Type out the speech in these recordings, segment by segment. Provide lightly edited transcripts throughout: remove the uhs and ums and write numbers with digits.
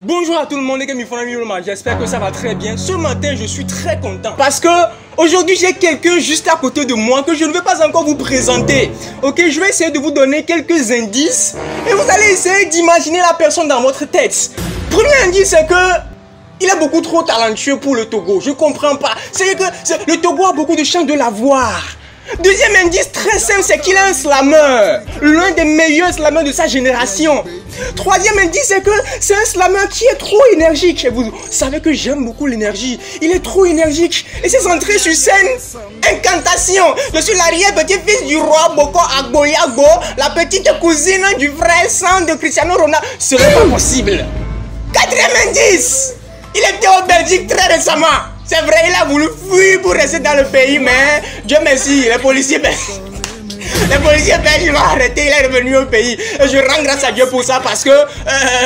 Bonjour à tout le monde, j'espère que ça va très bien. Ce matin, je suis très content parce que aujourd'hui, j'ai quelqu'un juste à côté de moi que je ne vais pas encore vous présenter. Ok, je vais essayer de vous donner quelques indices et vous allez essayer d'imaginer la personne dans votre tête. Premier indice, c'est que il est beaucoup trop talentueux pour le Togo. Je comprends pas. C'est que le Togo a beaucoup de chance de l'avoir. Deuxième indice très simple, c'est qu'il est un slammer. L'un des meilleurs slammers de sa génération. Troisième indice, c'est que c'est un slammer qui est trop énergique. Et vous savez que j'aime beaucoup l'énergie. Il est trop énergique. Et ses entrées sur scène, incantation. Je suis l'arrière-petit-fils du roi Boko Agboyago, la petite cousine du vrai sang de Cristiano Ronaldo. Ce serait pas possible. Quatrième indice, il était en Belgique très récemment. C'est vrai, il a voulu fuir pour rester dans le pays, mais Dieu merci, les policiers belges l'ont arrêté, il est revenu au pays. Et je rends grâce à Dieu pour ça parce que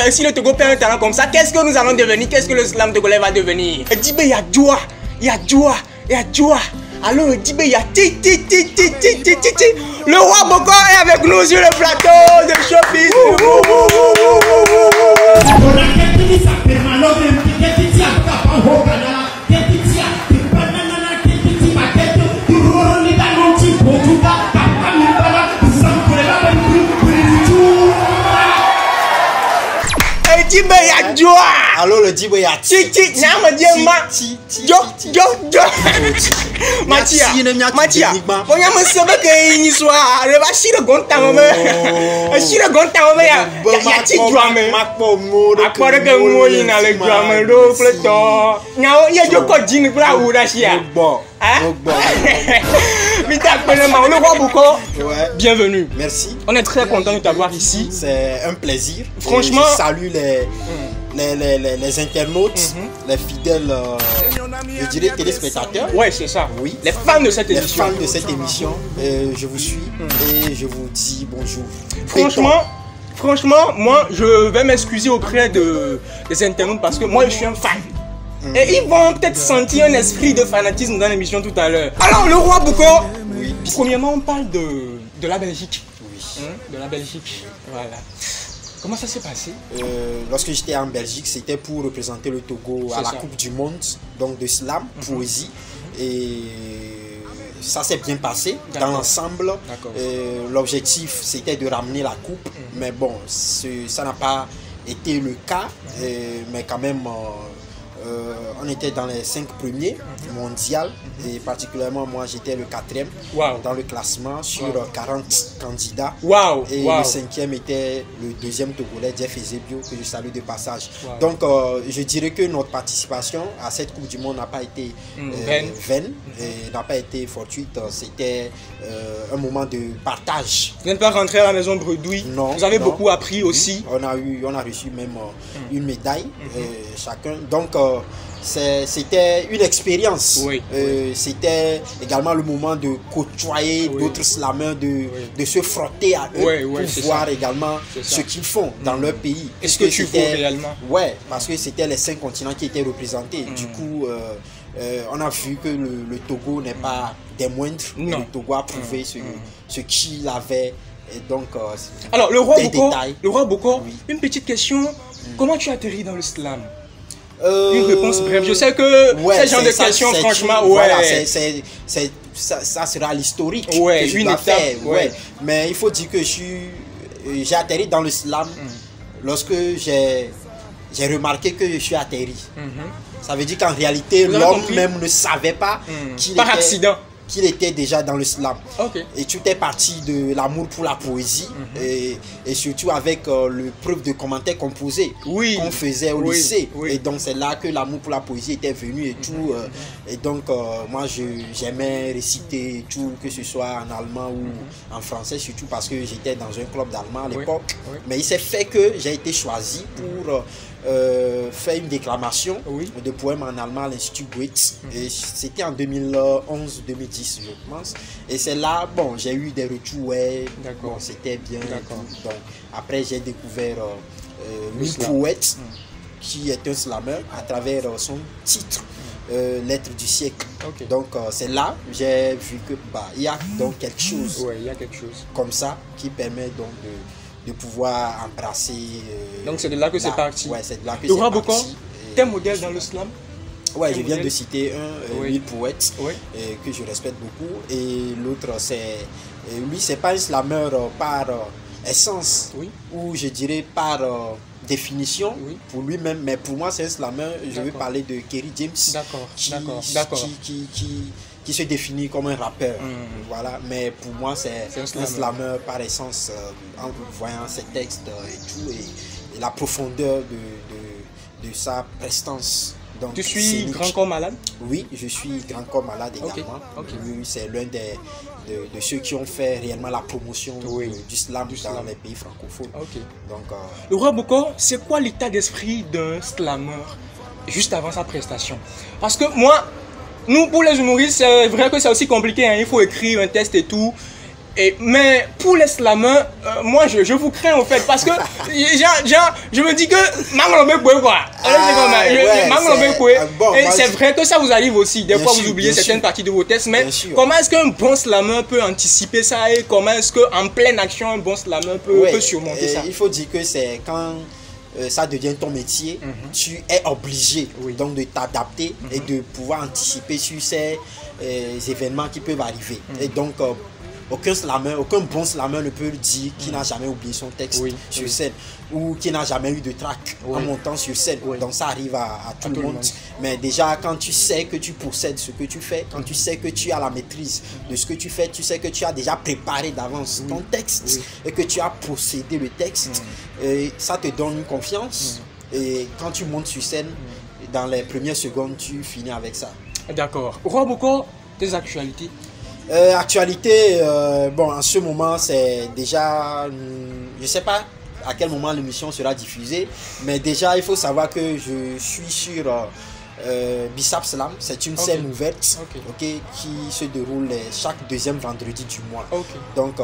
si le Togo perd un talent comme ça, qu'est-ce que nous allons devenir? Qu'est-ce que le slam togolais va devenir? Dibé, il y a joie, il y a joie, il y a joie. Alors Dibé, il y a ti. Le roi Boko est avec nous sur le plateau de Showbiz. Dibé ya joie. Alors le Dibé ya ti nyama diema jo Matia onyama sebe ke ni soa reba shire gonta mame shire gonta mame ya ti drame akpore ke ngoyi na le drame do fleto nyao ye jo ko jini bra ura shia le roi Boko, bienvenue. Merci. On est très content de t'avoir ici. C'est un plaisir. Franchement, je salue les internautes, les fidèles, je dirais téléspectateurs. Ouais, c'est ça. Oui. Les fans de cette émission. Les fans de cette émission. Je vous suis et je vous dis bonjour. Franchement, moi, je vais m'excuser auprès des internautes parce que moi, je suis un fan. Et ils vont peut-être sentir un esprit de fanatisme dans l'émission tout à l'heure. Alors, le roi Boko, oui. Premièrement, on parle de la Belgique. Oui. De la Belgique, voilà. Comment ça s'est passé? Lorsque j'étais en Belgique, c'était pour représenter le Togo à la Coupe du Monde, donc de slam, poésie. Et ça s'est bien passé dans l'ensemble. L'objectif, c'était de ramener la coupe. Mais bon, ça n'a pas été le cas. Mais quand même... on était dans les 5 premiers mondiaux et particulièrement moi j'étais le 4e dans le classement sur 40 candidats et le 5e était le 2e Togolais Jeff Ezebio que je salue de passage. Donc je dirais que notre participation à cette Coupe du Monde n'a pas été vaine et n'a pas été fortuite. C'était un moment de partage. Vous n'êtes pas rentré à la maison bredouille? Non. Vous avez beaucoup appris aussi? On a reçu même une médaille chacun. Donc c'était une expérience. C'était également le moment de côtoyer d'autres slammers, de se frotter à eux pour voir également ce qu'ils font dans leur pays. Est-ce que tu vois réellement? Ouais, parce que c'était les 5 continents qui étaient représentés. Du coup, on a vu que le Togo n'est pas des moindres. Le Togo a prouvé ce qu'il avait. Et donc, alors, le roi Boko, une petite question. Comment tu atterris dans le slam? Une réponse brève. Je sais que ce genre de questions, franchement, voilà, ça sera l'historique que je dois faire. Mais il faut dire que j'ai atterri dans le slam lorsque j'ai remarqué que je suis atterri. Ça veut dire qu'en réalité, l'homme même ne savait pas qu'il était déjà dans le slam. Et tout est parti de l'amour pour la poésie et surtout avec le preuve de commentaires composés qu'on faisait au lycée. Et donc c'est là que l'amour pour la poésie était venu et tout. Et donc moi j'aimais réciter et tout, que ce soit en allemand ou en français, surtout parce que j'étais dans un club d'allemand à l'époque. Mais il s'est fait que j'ai été choisi pour faire une déclamation de poèmes en allemand à l'Institut Goethe. Et c'était en 2011-2010 je pense. Et c'est là, bon, j'ai eu des retours, bon, c'était bien. Donc, après j'ai découvert Louis Poète, qui est un slammer à travers son titre. Lettre du siècle. Donc c'est là j'ai vu que il y a donc quelque chose, comme ça qui permet donc pouvoir embrasser. Donc c'est de là que c'est parti. Ouais, c'est de là que c'est parti. T'es modèle dans le slam? Ouais, je viens de citer un, Will Poète, oui. Que je respecte beaucoup. Et l'autre, c'est... Lui, c'est pas un slammer par essence, oui. ou je dirais par définition, oui. pour lui-même. Mais pour moi, c'est un slammer. Je vais parler de Kerry James. D'accord. Qui se définit comme un rappeur. Voilà. Mais pour moi, c'est un slammer par essence, en voyant ses textes et tout, et la profondeur de sa prestance. Donc, tu suis Grand Corps Malade? Oui, je suis Grand Corps Malade également. Okay. Lui, c'est l'un de ceux qui ont fait réellement la promotion du slam dans les pays francophones. Donc, le Roi Boko, c'est quoi l'état d'esprit d'un slammer juste avant sa prestation? Parce que moi, nous, pour les humoristes, c'est vrai que c'est aussi compliqué, hein. Il faut écrire un texte et tout. Mais pour les slammers, moi je vous crains en fait, parce que je me dis que c'est vrai que ça vous arrive aussi, des fois vous oubliez certaines parties de vos textes, mais comment est-ce qu'un bon slammer peut anticiper ça, et comment est-ce qu'en pleine action un bon slammer peut surmonter ça? Il faut dire que c'est quand ça devient ton métier, tu es obligé donc de t'adapter et de pouvoir anticiper sur ces événements qui peuvent arriver. Et donc aucun bon slammer ne peut dire qu'il n'a jamais oublié son texte sur scène, ou qu'il n'a jamais eu de trac en montant sur scène. Donc ça arrive à tout le monde. Mais déjà, quand tu sais que tu possèdes ce que tu fais, quand tu sais que tu as la maîtrise de ce que tu fais, tu sais que tu as déjà préparé d'avance ton texte et que tu as possédé le texte, et ça te donne une confiance. Et quand tu montes sur scène, dans les premières secondes, tu finis avec ça. D'accord. Roi Boko, tes actualités? Actualité, bon, en ce moment, c'est déjà, je sais pas à quel moment l'émission sera diffusée, mais déjà, il faut savoir que je suis sur Bissap Slam. C'est une scène ouverte qui se déroule chaque deuxième vendredi du mois. Donc,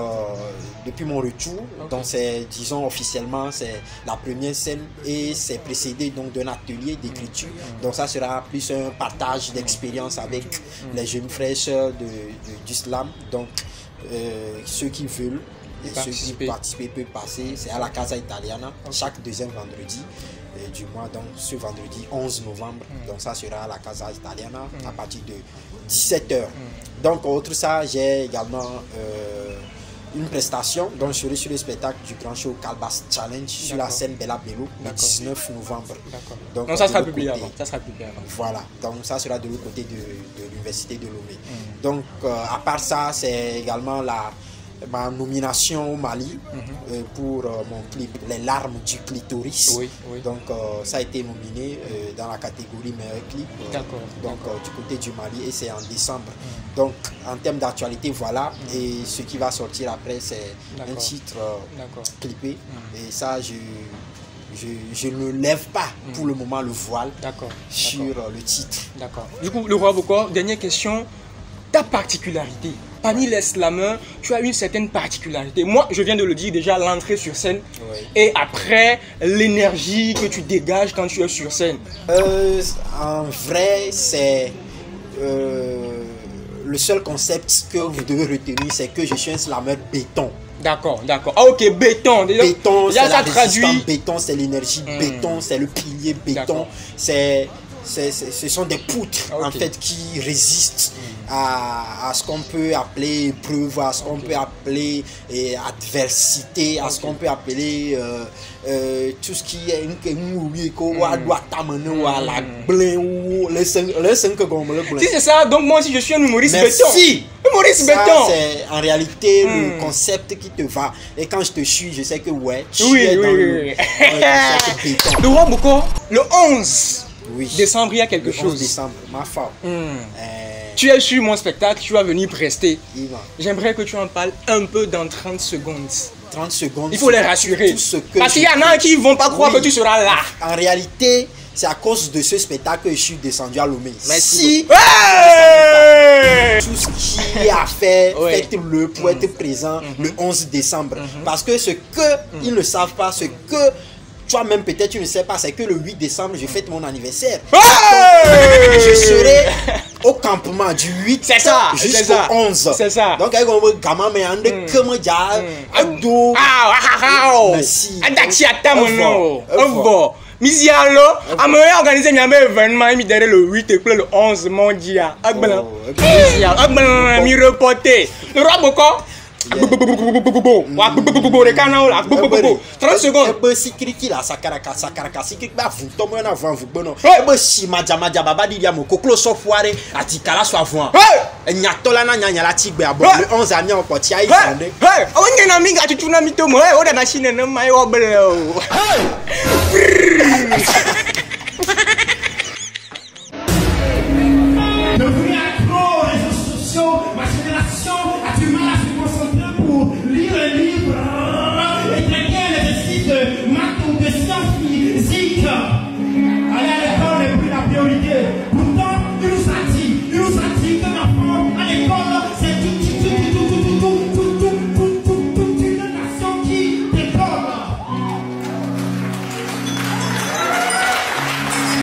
depuis mon retour, donc c'est, disons officiellement, c'est la première scène, et c'est précédé donc d'un atelier d'écriture. Donc ça sera plus un partage d'expérience avec les jeunes frères du slam. Donc ceux qui veulent et ceux qui participent peuvent passer. C'est à la Casa Italiana chaque deuxième vendredi du mois, donc ce vendredi 11 novembre. Donc ça sera à la Casa Italiana à partir de 17h. Donc outre ça, j'ai également une prestation, donc je serai sur le spectacle du grand show Calbas Challenge sur la scène Bella Bello le 19 novembre. Donc ça sera publié avant. Voilà, donc ça sera de l'autre côté de l'université de Lomé. Donc à part ça, c'est également ma nomination au Mali pour mon clip Les larmes du clitoris. Donc ça a été nominé dans la catégorie meilleur clip. Donc du côté du Mali, et c'est en décembre. Donc en termes d'actualité, voilà. Et ce qui va sortir après, c'est un titre clippé. Et ça, je ne lève pas pour le moment le voile sur le titre. Du coup, le Roi Boko, dernière question. Ta particularité, parmi les slammers, tu as une certaine particularité. Moi, je viens de le dire déjà, l'entrée sur scène, et après, l'énergie que tu dégages quand tu es sur scène. En vrai, c'est le seul concept que vous devez retenir, c'est que je suis un slammer béton. D'accord. Ah ok, béton. Béton, c'est ça traduit. Béton, c'est l'énergie. Béton, c'est le pilier. Béton, ce sont des poutres en fait qui résistent à ce qu'on peut appeler épreuve, à ce qu'on peut appeler adversité, à ce qu'on peut appeler tout ce qui est si c'est ça, donc moi aussi je suis un humoriste béton. C'est en réalité le concept qui te va, et quand je te suis, je sais que tu es dans le concept béton. Le Roi Boko, le 11 décembre, il y a quelque chose. 11 décembre, ma femme. Tu es sur mon spectacle, tu vas venir prester. J'aimerais que tu en parles un peu dans 30 secondes. 30 secondes. Il faut les rassurer. Parce qu'il y en a qui ne vont pas croire que tu seras là. En réalité, c'est à cause de ce spectacle que je suis descendu à Lomé. Mais si tout ce qui a fait, faites-le pour être présent le 11 décembre. Parce que ce qu'ils ne savent pas, ce que toi-même peut-être tu ne sais pas, c'est que le 8 décembre, je fête mon anniversaire. Je serai au campement du 8 jusqu'au 11. C'est ça. Donc, avec un gamin, mais on est comme déjà, ado. Merci. Adachi atamono. Misialo, à me organiser un événement, il derrière le 8 et le 11 mondial. Agbalan. Agbalan, mi reporté. Le roi Boko. 30 secondes. Si Kriki là, Sakaraka, si Kriki va vous tomber en avant, vous bonheur. Si Madjama Diababa dit à mon coclo sofoiré, à Tikala soit avant. Et Nyatolana Nyala Tigbe à bon, le 11 années en portier. Hey, on y a un ami qui a tout un mytho, moi, on a la Chine, non, mais